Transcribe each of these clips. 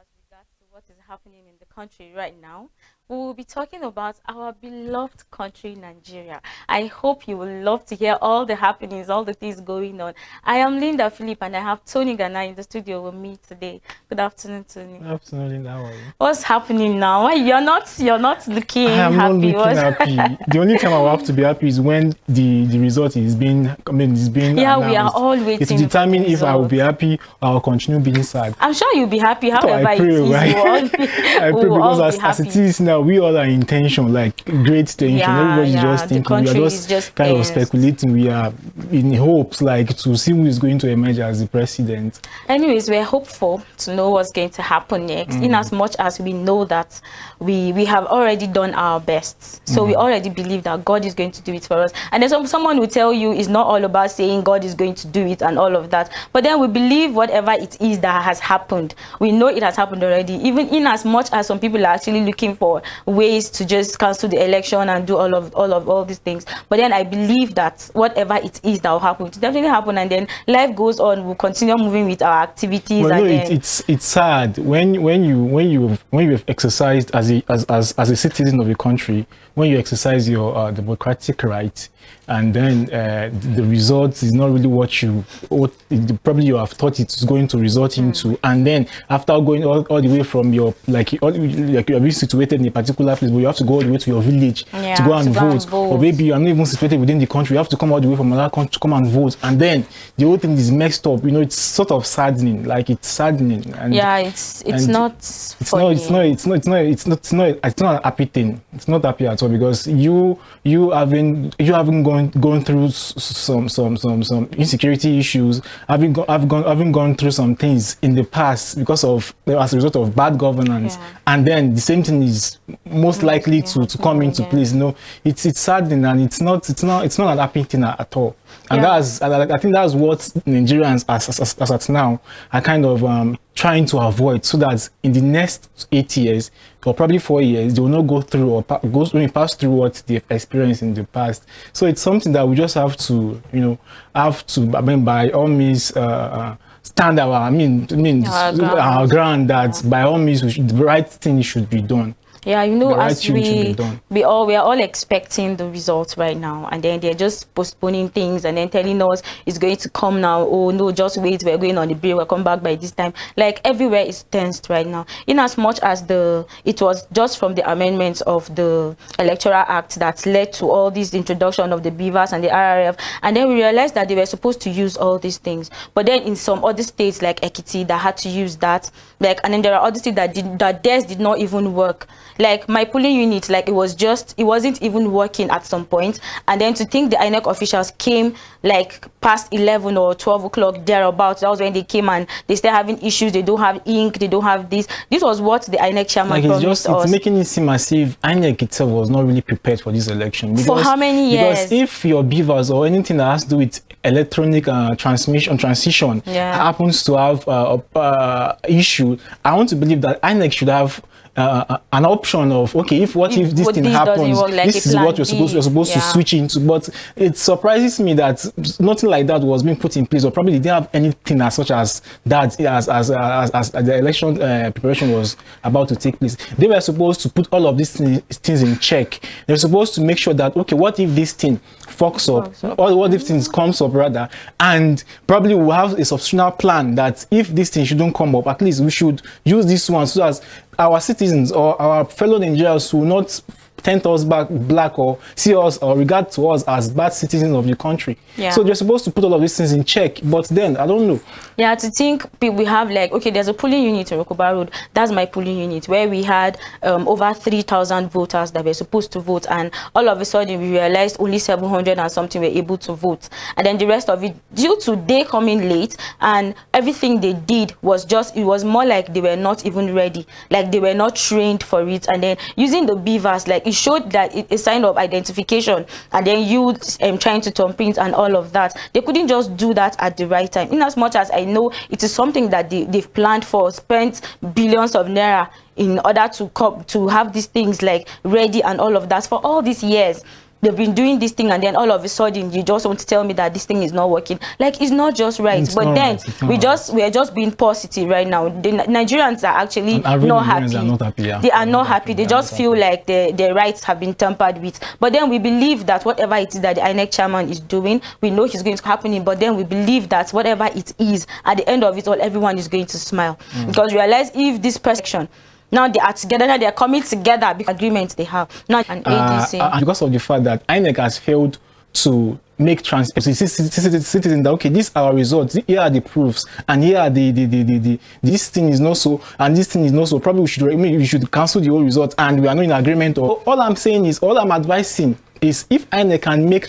as regards to what is happening in the country right now. We will be talking about our beloved country, Nigeria. I hope you will love to hear all the happenings, all the things going on. I am Linda Philip, and I have Tony Ghana in the studio with me today. Good afternoon, Tony. Absolutely, how are you? What's happening now? Why you're not I looking am not happy? looking happy. The only time I will have to be happy is when the result is being, is being Yeah, we are announced. all It waiting will for the determine if I will be results. happy or I will continue being sad. I'm sure you'll be happy. So However, I it pray, is, right? we'll all be, I pray we'll because all be as it happy. is now, we all are in tension, like great tension. Yeah, Everybody's yeah. just The thinking, we are country is just just kind of tensed. speculating. We are in hopes, like, to see who is going to emerge as the president. Anyways, we're hopeful to know what's going to happen next, in as much as we know that we have already done our best. So we already believe that God is going to do it for us. And then someone will tell you it's not all about saying God is going to do it and all of that. But then we believe whatever it is that has happened, we know it has happened already. Even in as much as some people are actually looking for ways to just cancel the election and do all these things. But then I believe that whatever it is that will happen, it definitely happen, and then life goes on. We'll continue moving with our activities. Well, no, And then it's sad when you've exercised as a citizen of a country, when you exercise your democratic right, and then the result is not really what probably you have thought it's going to result into, and then after going all the way from your like you are being situated in a particular place, but you have to go all the way to your village yeah, to go and go and vote, or maybe you are not even situated within the country, you have to come all the way from another country to come and vote, and then the whole thing is messed up. It's sort of saddening, like it's saddening, and yeah, it's and not it's funny. not a happy thing. It's not happy at all, because you having gone through some insecurity issues, having gone through some things in the past because of as a result of bad governance, Yeah. and then the same thing is most likely to come into again. place. It's saddening, and it's not an happy thing at all. And Yeah. I think that's what Nigerians as at now are kind of trying to avoid, so that in the next 8 years or probably 4 years, they will not go through or pass through what they've experienced in the past. So it's something that we just have to, by all means, stand our ground, that by all means the right thing should be done. Yeah, The right as tune should be done. we are all expecting the results right now, and then they're just postponing things and then telling us it's going to come now. Oh no, just wait, we're going on the break, we'll come back by this time. Like everywhere is tensed right now. In as much as it was just from the amendments of the Electoral Act that led to all this introduction of the BVAS and the RRF, and then we realized that they were supposed to use all these things. But then in some other states like Ekiti that had to use that, and then there are other states that theirs did not even work. Like my polling unit, like it wasn't even working at some point, and then to think the INEC officials came like past 11 or 12 o'clock thereabouts, that was when they came, and they still having issues. They don't have ink, they don't have this was what the INEC chairman promised us. It's making it seem as if INEC itself was not really prepared for this election. For how many years? Because if your beavers or anything that has to do with electronic transition happens to have issue, I want to believe that INEC should have an option of, okay, if this thing happens, work, like this is what you're supposed to switch into. But it surprises me that nothing like that was being put in place, or probably they didn't have anything as such as that as the election preparation was about to take place. They were supposed to put all of these things in check. They're supposed to make sure that, okay, what if this thing fucks up, or what if things comes up rather, and probably we'll have a substitutional plan that if this thing shouldn't come up, at least we should use this one, so as our citizens or our fellow Nigerians will not tend us black or see us or regard to us as bad citizens of the country. Yeah. So they're supposed to put all of these things in check, but then I don't know. Yeah, to think we have like, okay, there's a polling unit in Rokoba Road. That's my polling unit, where we had over 3,000 voters that were supposed to vote, and all of a sudden we realized only 700 and something were able to vote, and then the rest of it, due to they coming late and everything they did was it was more like they were not even ready, like they were not trained for it, and then using the beavers, like it showed that it's a sign of identification, and then you trying to thumbprint and all of that. They couldn't just do that at the right time. In as much as I know it is something that they've planned for, spent billions of naira in order to have these things like ready and all of that for all these years. they've been doing this thing, and then all of a sudden you just want to tell me that this thing is not working. Like, it's not just right. It's but not then right. we are just being positive right now. The Nigerians are actually not happy. Are not happy, yeah. They are not happy. They just feel like their rights have been tampered with. But then we believe that whatever it is that the INEC chairman is doing, we know he's going to happen. But then we believe that whatever it is, at the end of it all, everyone is going to smile. Because realize if this person, now they are together, now they are coming together because agreements they have. Not an ADC. Because of the fact that INEC has failed to make citizens that, okay, these are our results, here are the proofs, and here are this thing is not so, and this thing is not so. Probably we should cancel the whole result, and we are not in agreement. All I'm saying is, all I'm advising is, if INEC can make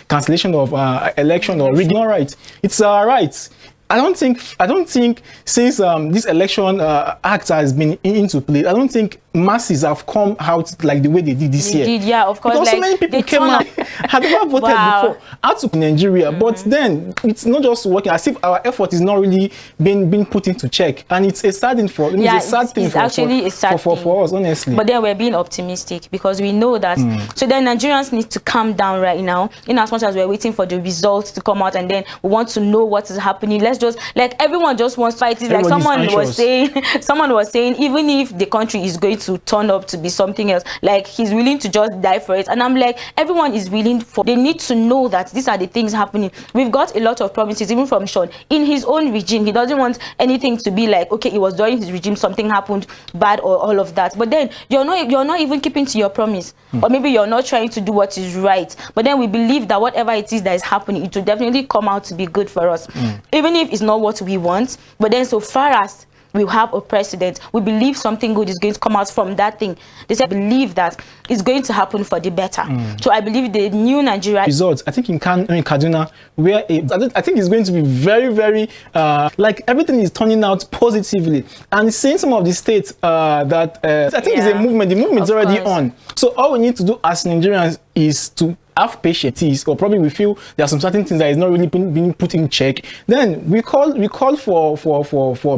cancellation of election or rigging, all right, it's our right. I don't think since this election act has been into play, I don't think masses have come out like the way they did this year. Yeah, of course. Because like, so many people came out, had never voted before, out to Nigeria. But then it's not just working, as if our effort is not really being put into check. And it's a sad thing for, it's a sad thing for us, honestly. But then we're being optimistic because we know that. So then Nigerians need to calm down right now, in as much as we're waiting for the results to come out, and then we want to know what is happening. Let's just, like, everyone just wants to fight it. Like someone was saying, even if the country is going to turn up to be something else, like, he's willing to just die for it. And I'm like, everyone is willing for, they need to know that these are the things happening. We've got a lot of promises, even from Sean in his own regime. He doesn't want anything to be like, okay, it was during his regime, something happened bad or all of that. But then you're not even keeping to your promise, or maybe you're not trying to do what is right. But then we believe that whatever it is that is happening, it will definitely come out to be good for us, even if it's not what we want. But then, so far as we have a precedent, we believe something good is going to come out from that thing. They said, believe that it's going to happen for the better. So I believe the new Nigeria results, I think in Kaduna, where I think it's going to be very, very like, everything is turning out positively. And seeing some of the states that I think is a movement. The movement is already on. So all we need to do as Nigerians is to have patience, or probably we feel there are some certain things that is not really being put in check. Then we call for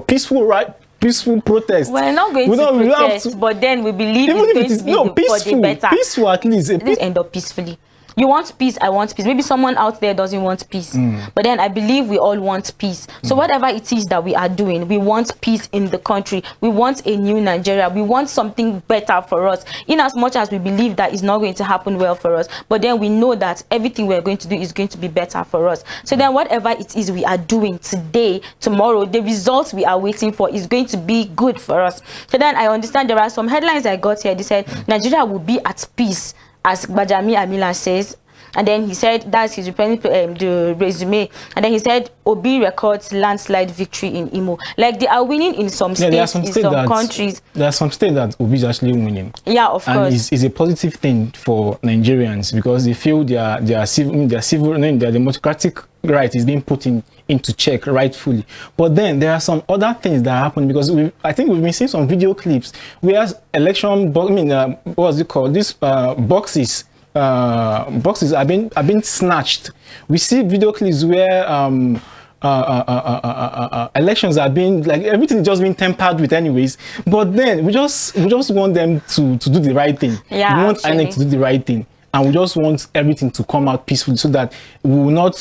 peaceful protest. We're not going to protest, but then we believe even it's going to be for the better. Peaceful, at least. End up peacefully. You want peace, I want peace. Maybe someone out there doesn't want peace, but then I believe we all want peace. So whatever it is that we are doing, we want peace in the country. We want a new Nigeria. We want something better for us, in as much as we believe that it's not going to happen well for us. But then we know that everything we're going to do is going to be better for us. So then whatever it is we are doing today, tomorrow, the results we are waiting for is going to be good for us. So then I understand there are some headlines I got here. They said Nigeria will be at peace, as Bajami Amila says. And then he said that's his the resume. And then he said Obi records landslide victory in Imo. Like, they are winning in some states, in some countries. There are some states that Obi is actually winning. Yeah, of course. And it's a positive thing for Nigerians, because they feel their democratic right is being put into check rightfully. But then there are some other things that happen, because I think we've been seeing some video clips where election, what's it called? These boxes are being snatched. We see video clips where elections are being, like, everything is just being tampered with anyways. But then we just want them to do the right thing. Yeah, we want INEC to do the right thing. And we just want everything to come out peacefully, so that we will not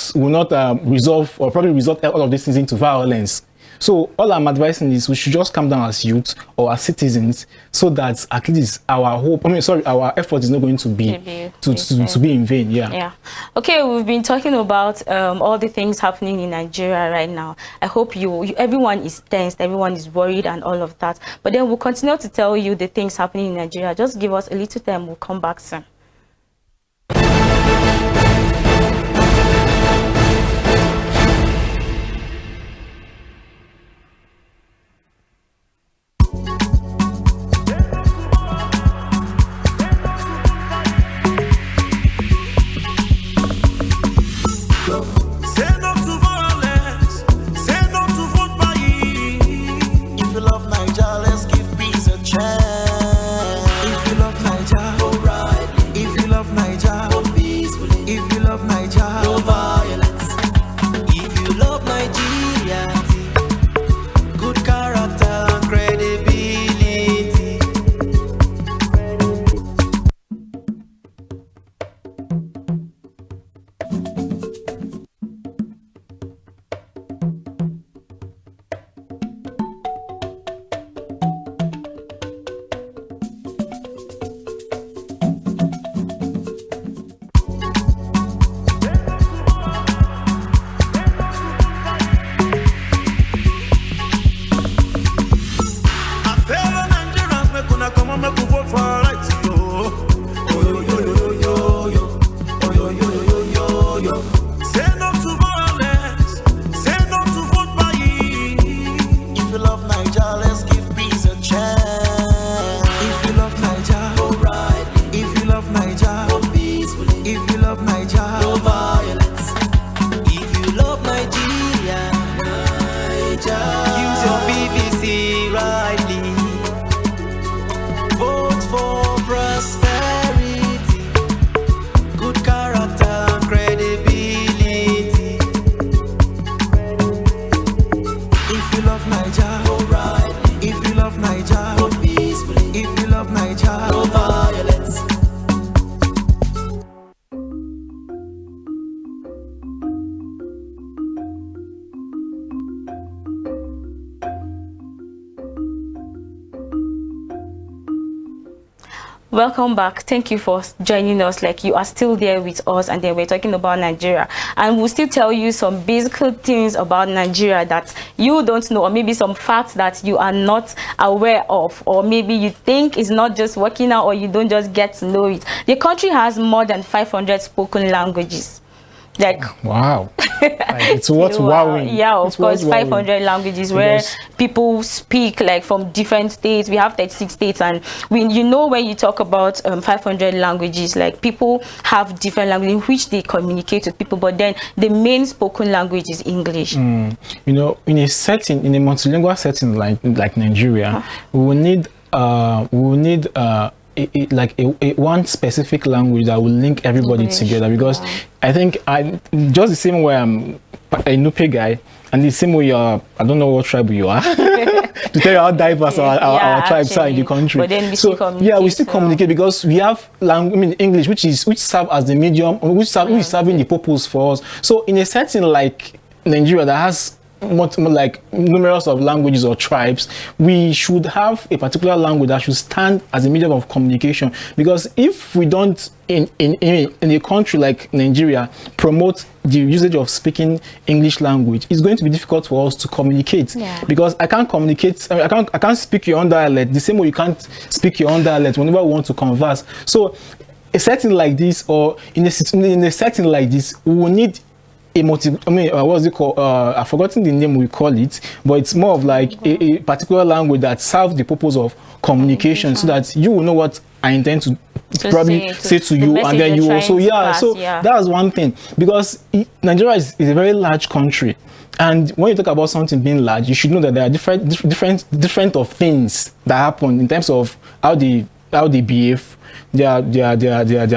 resolve, or probably result all of these things into violence. So all I'm advising is we should just calm down as youth or as citizens, so that at least our effort is not going to be to be in vain. Yeah. Okay, we've been talking about all the things happening in Nigeria right now. I hope everyone is tensed, everyone is worried and all of that. But then we'll continue to tell you the things happening in Nigeria. Just give us a little time, we'll come back soon. Welcome back. Thank you for joining us. Like, you are still there with us, and then we're talking about Nigeria, and we'll still tell you some basic things about Nigeria that you don't know, or maybe some facts that you are not aware of, or maybe you think is not just working out, or you don't just get to know it. The country has more than 500 spoken languages. Like, wow. Like, it's worth wowing. Yeah, of it's course, worth 500 languages where people speak, like, from different states. We have 36 states, and when you talk about 500 languages, like, people have different languages in which they communicate with people, but then the main spoken language is English. You know, in a multilingual setting like Nigeria, we will need one specific language that will link everybody together, because I think just the same way I'm a Nupe guy, and the same way I don't know what tribe you are, to tell you how diverse our tribes are in the country. But then we still communicate because we have English, which serve as the medium, which is serving the purpose for us. So in a setting like Nigeria that has like numerous of languages or tribes, we should have a particular language that should stand as a medium of communication, because if we don't in a country like Nigeria promote the usage of speaking English language, it's going to be difficult for us to communicate, because I can't communicate, I can't speak your own dialect the same way you can't speak your own dialect whenever we want to converse. So a setting like this, or in a setting like this, we will need what's it called? I've forgotten the name we call it, but it's more of like a particular language that serves the purpose of communication, so that you will know what I intend to probably say to you, and then you also that's one thing, because Nigeria is a very large country, and when you talk about something being large, you should know that there are different of things that happen in terms of how they behave. Their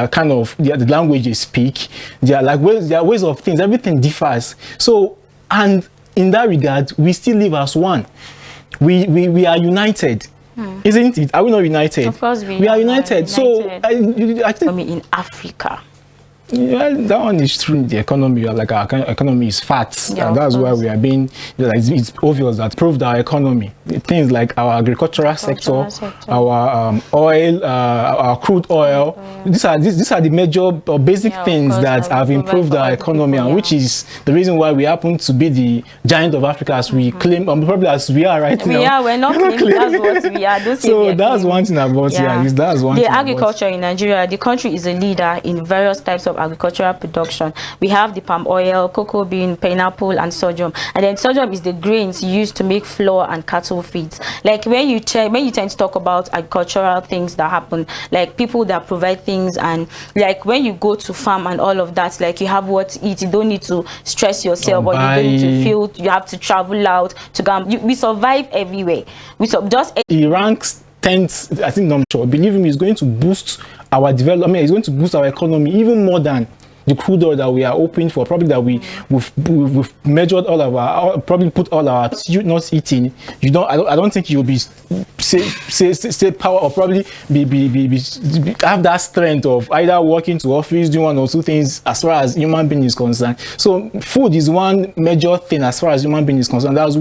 kind of the language they speak, their ways of things, everything differs. So, and in that regard, we still live as one. We are united, isn't it? Are we not united? Of course we are united. So I think in Africa. Yeah, that one is true. The economy, like our economy is fat, and that's why we are being, like, it's obvious that proved our economy. Things like our agricultural sector, our oil, our crude oil. These are the major or basic things that have improved our economy, and which is the reason why we happen to be the giant of Africa, as we claim, probably as we are right now. We're not claiming, that's what we are. So that's one thing about that's one thing. The agriculture in Nigeria, the country is a leader in various types of agricultural production. We have the palm oil, cocoa bean, pineapple, and sorghum. And then sorghum is the grains used to make flour and cattle feeds. Like, when you tend to talk about agricultural things that happen, like people that provide things, and like when you go to farm and all of that, like you have what to eat, you don't need to stress yourself, or you don't need to feel you have to travel out to go. We survive everywhere. It ranks 10th, I think, believe me, it's going to boost our development. It's going to boost our economy even more than the crude oil that we are hoping for. Probably that we've measured all of our, probably put all our not eating. I don't think you'll be say power, or probably be have that strength of either working to office, doing one or two things as far as human being is concerned. So food is one major thing as far as human being is concerned. That's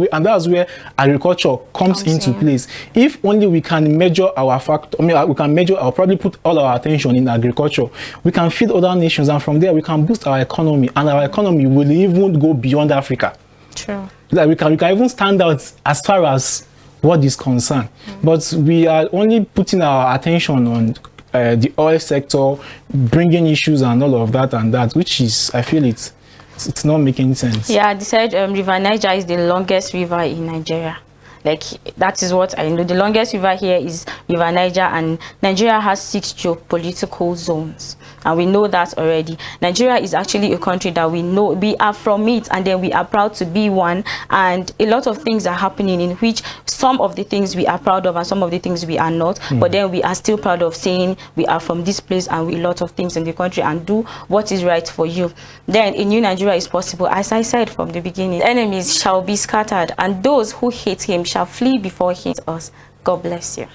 where agriculture comes into place. If only we can measure our we can measure or probably put all our attention in agriculture, we can feed other nations, and from there we can boost our economy, and our economy will even go beyond Africa. True. Like we can even stand out as far as what is concerned. But we are only putting our attention on the oil sector, bringing issues and all of that, which is, I feel it's not making sense. Yeah, they said River Niger is the longest river in Nigeria. Like, that is what I know. The longest river here is River Niger, and Nigeria has 6 geopolitical zones, and we know that already. Nigeria is actually a country that we know, we are from it, and then we are proud to be one, and a lot of things are happening in which some of the things we are proud of and some of the things we are not, but then we are still proud of saying we are from this place, and we a lot of things in the country, and do what is right for you. Then a new Nigeria is possible. As I said from the beginning, enemies shall be scattered, and those who hate him shall flee before he hates us. God bless you.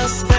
just